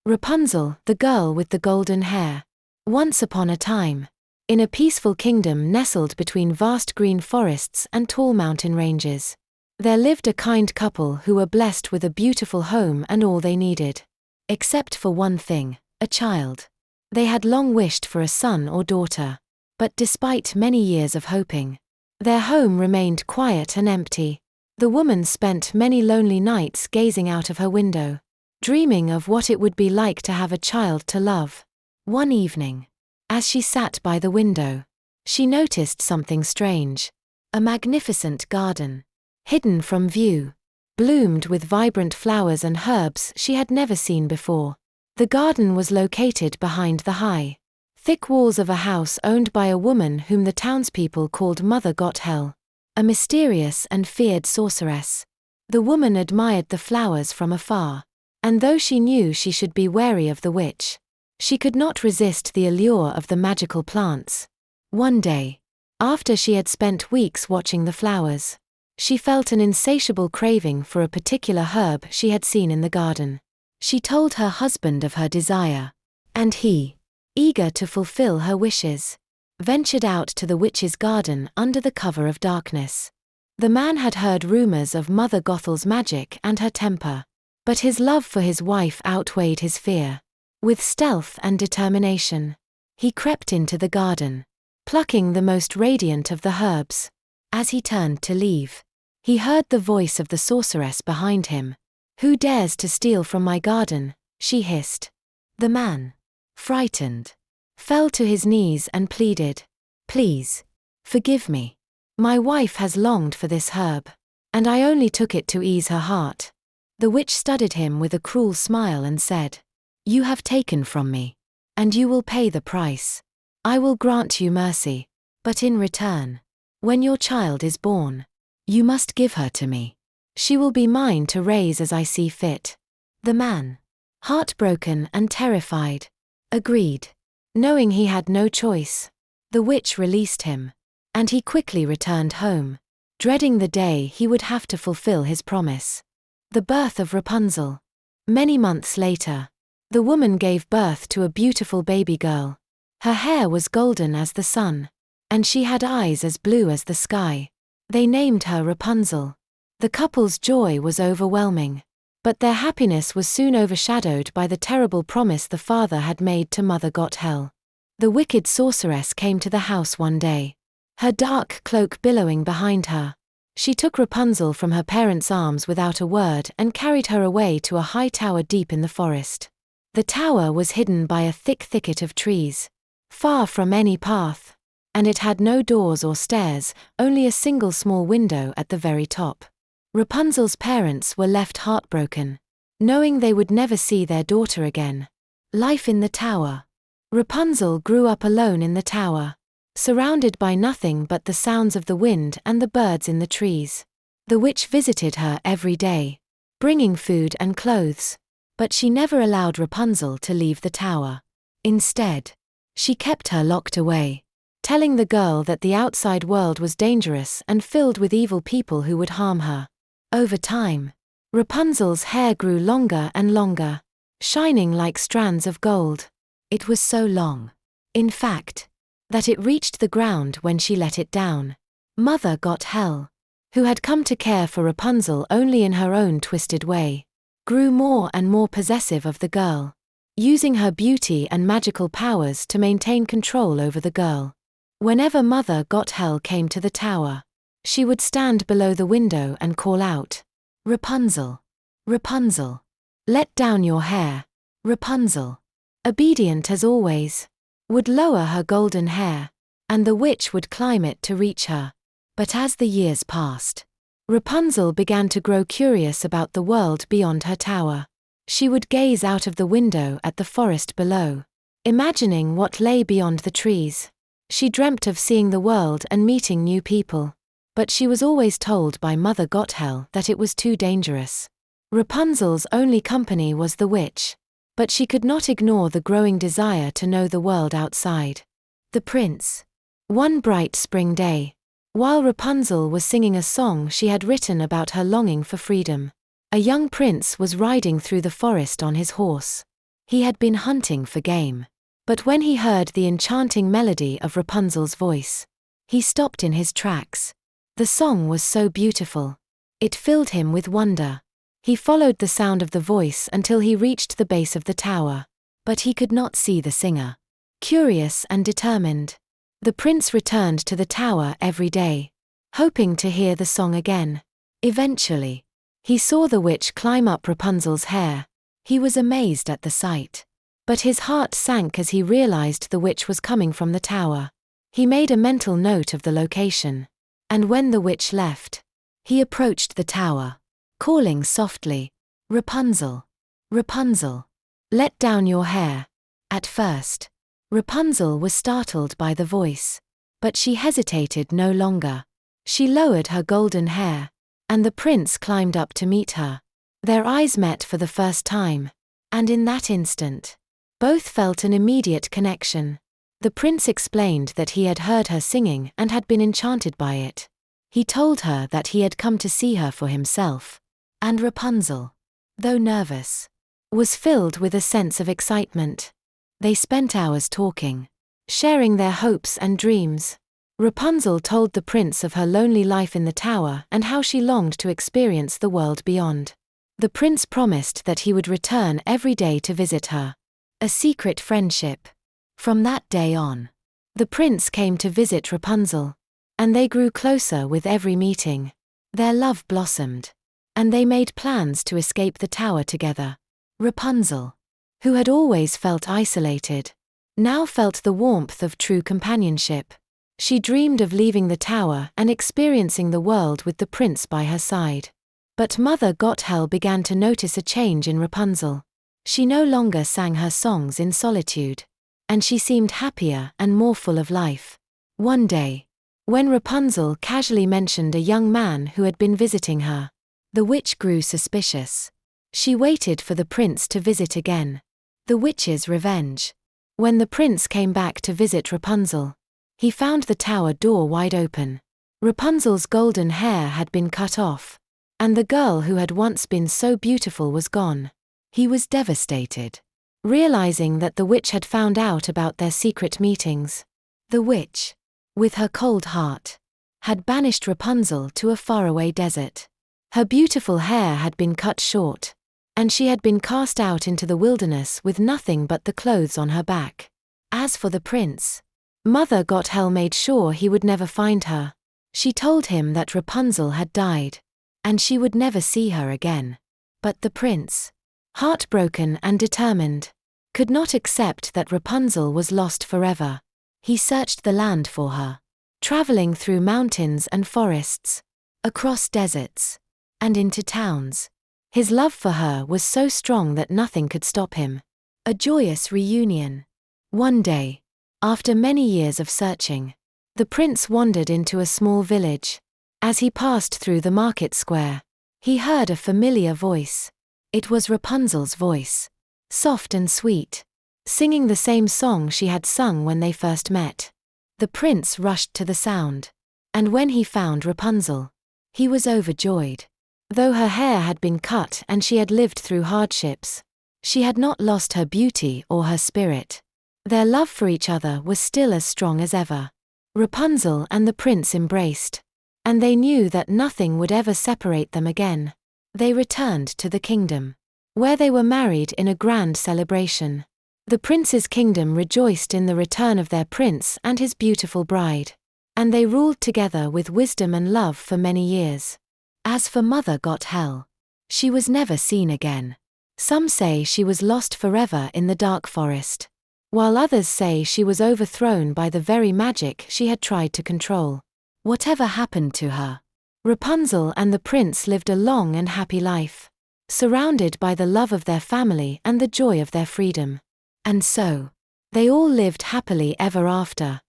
Rapunzel, the girl with the golden hair. Once upon a time, in a peaceful kingdom nestled between vast green forests and tall mountain ranges, there lived a kind couple who were blessed with a beautiful home and all they needed. Except for one thing, a child. They had long wished for a son or daughter. But despite many years of hoping, their home remained quiet and empty. The woman spent many lonely nights gazing out of her window, dreaming of what it would be like to have a child to love. One evening, as she sat by the window, she noticed something strange. A magnificent garden, hidden from view, bloomed with vibrant flowers and herbs she had never seen before. The garden was located behind the high, thick walls of a house owned by a woman whom the townspeople called Mother Gothel, a mysterious and feared sorceress. The woman admired the flowers from afar, and though she knew she should be wary of the witch, she could not resist the allure of the magical plants. One day, after she had spent weeks watching the flowers, she felt an insatiable craving for a particular herb she had seen in the garden. She told her husband of her desire, and he, eager to fulfill her wishes, ventured out to the witch's garden under the cover of darkness. The man had heard rumors of Mother Gothel's magic and her temper, but his love for his wife outweighed his fear. With stealth and determination, he crept into the garden, plucking the most radiant of the herbs. As he turned to leave, he heard the voice of the sorceress behind him. "Who dares to steal from my garden?" she hissed. The man, frightened, fell to his knees and pleaded, "Please, forgive me. My wife has longed for this herb, and I only took it to ease her heart." The witch studied him with a cruel smile and said, "You have taken from me, and you will pay the price. I will grant you mercy, but in return, when your child is born, you must give her to me. She will be mine to raise as I see fit." The man, heartbroken and terrified, agreed. Knowing he had no choice, the witch released him, and he quickly returned home, dreading the day he would have to fulfill his promise. The birth of Rapunzel. Many months later, the woman gave birth to a beautiful baby girl. Her hair was golden as the sun, and she had eyes as blue as the sky. They named her Rapunzel. The couple's joy was overwhelming, but their happiness was soon overshadowed by the terrible promise the father had made to Mother Gothel. The wicked sorceress came to the house one day, her dark cloak billowing behind her. She took Rapunzel from her parents' arms without a word and carried her away to a high tower deep in the forest. The tower was hidden by a thick thicket of trees, far from any path, and it had no doors or stairs, only a single small window at the very top. Rapunzel's parents were left heartbroken, knowing they would never see their daughter again. Life in the tower. Rapunzel grew up alone in the tower, surrounded by nothing but the sounds of the wind and the birds in the trees. The witch visited her every day, bringing food and clothes, but she never allowed Rapunzel to leave the tower. Instead, she kept her locked away, telling the girl that the outside world was dangerous and filled with evil people who would harm her. Over time, Rapunzel's hair grew longer and longer, shining like strands of gold. It was so long, in fact, that it reached the ground when she let it down. Mother Gothel, who had come to care for Rapunzel only in her own twisted way, grew more and more possessive of the girl, using her beauty and magical powers to maintain control over the girl. Whenever Mother Gothel came to the tower, she would stand below the window and call out, "Rapunzel, Rapunzel, let down your hair." Rapunzel, obedient as always, would lower her golden hair, and the witch would climb it to reach her. But as the years passed, Rapunzel began to grow curious about the world beyond her tower. She would gaze out of the window at the forest below, imagining what lay beyond the trees. She dreamt of seeing the world and meeting new people, but she was always told by Mother Gothel that it was too dangerous. Rapunzel's only company was the witch, but she could not ignore the growing desire to know the world outside. The prince. One bright spring day, while Rapunzel was singing a song she had written about her longing for freedom, a young prince was riding through the forest on his horse. He had been hunting for game. But when he heard the enchanting melody of Rapunzel's voice, he stopped in his tracks. The song was so beautiful. It filled him with wonder. He followed the sound of the voice until he reached the base of the tower. But he could not see the singer. Curious and determined, the prince returned to the tower every day, hoping to hear the song again. Eventually, he saw the witch climb up Rapunzel's hair. He was amazed at the sight. But his heart sank as he realized the witch was coming from the tower. He made a mental note of the location. And when the witch left, he approached the tower, calling softly, "Rapunzel, Rapunzel, let down your hair." At first, Rapunzel was startled by the voice. But she hesitated no longer. She lowered her golden hair, and the prince climbed up to meet her. Their eyes met for the first time, and in that instant, both felt an immediate connection. The prince explained that he had heard her singing and had been enchanted by it. He told her that he had come to see her for himself. And Rapunzel, though nervous, was filled with a sense of excitement. They spent hours talking, sharing their hopes and dreams. Rapunzel told the prince of her lonely life in the tower and how she longed to experience the world beyond. The prince promised that he would return every day to visit her. A secret friendship. From that day on, the prince came to visit Rapunzel, and they grew closer with every meeting. Their love blossomed, and they made plans to escape the tower together. Rapunzel, who had always felt isolated, now felt the warmth of true companionship. She dreamed of leaving the tower and experiencing the world with the prince by her side. But Mother Gothel began to notice a change in Rapunzel. She no longer sang her songs in solitude, and she seemed happier and more full of life. One day, when Rapunzel casually mentioned a young man who had been visiting her, the witch grew suspicious. She waited for the prince to visit again. The witch's revenge. When the prince came back to visit Rapunzel, he found the tower door wide open. Rapunzel's golden hair had been cut off, and the girl who had once been so beautiful was gone. He was devastated, realizing that the witch had found out about their secret meetings. The witch, with her cold heart, had banished Rapunzel to a faraway desert. Her beautiful hair had been cut short, and she had been cast out into the wilderness with nothing but the clothes on her back. As for the prince, Mother Gothel made sure he would never find her. She told him that Rapunzel had died, and she would never see her again. But the prince, heartbroken and determined, could not accept that Rapunzel was lost forever. He searched the land for her, traveling through mountains and forests, across deserts, and into towns. His love for her was so strong that nothing could stop him. A joyous reunion. One day, after many years of searching, the prince wandered into a small village. As he passed through the market square, he heard a familiar voice. It was Rapunzel's voice, soft and sweet, singing the same song she had sung when they first met. The prince rushed to the sound, and when he found Rapunzel, he was overjoyed. Though her hair had been cut and she had lived through hardships, she had not lost her beauty or her spirit. Their love for each other was still as strong as ever. Rapunzel and the prince embraced, and they knew that nothing would ever separate them again. They returned to the kingdom, where they were married in a grand celebration. The prince's kingdom rejoiced in the return of their prince and his beautiful bride, and they ruled together with wisdom and love for many years. As for Mother Gothel, she was never seen again. Some say she was lost forever in the dark forest, while others say she was overthrown by the very magic she had tried to control. Whatever happened to her, Rapunzel and the prince lived a long and happy life, surrounded by the love of their family and the joy of their freedom. And so, they all lived happily ever after.